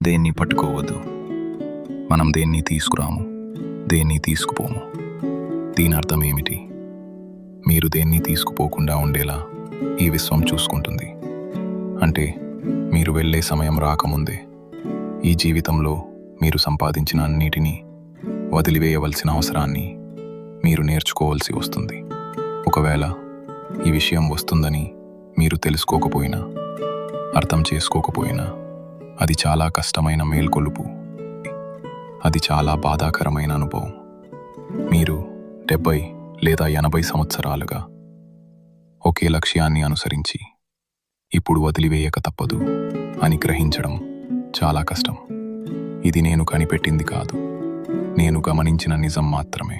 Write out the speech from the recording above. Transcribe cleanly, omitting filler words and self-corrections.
దేన్ని పట్టుకోవద్దు. మనం దేన్ని తీసుకురాము, దేన్ని తీసుకుపోము. దీని అర్థం ఏమిటి? మీరు దేన్ని తీసుకుపోకుండా ఉండేలా ఈ విశ్వం చూసుకుంటుంది. అంటే మీరు వెళ్ళే సమయం రాకముందే ఈ జీవితంలో మీరు సంపాదించిన అన్నిటినీ వదిలివేయవలసిన అవసరాన్ని మీరు నేర్చుకోవాల్సి వస్తుంది. ఒకవేళ ఈ విషయం వస్తుందని మీరు తెలుసుకోకపోయినా, అర్థం చేసుకోకపోయినా, అది చాలా కష్టమైన మేల్కొలుపు. అది చాలా బాధాకరమైన అనుభవం. మీరు 70 లేదా 80 సంవత్సరాలుగా ఒకే లక్ష్యాన్ని అనుసరించి ఇప్పుడు వదిలివేయక తప్పదు అని గ్రహించడం చాలా కష్టం. ఇది నేను కనిపెట్టింది కాదు, నేను గమనించిన నిజం మాత్రమే.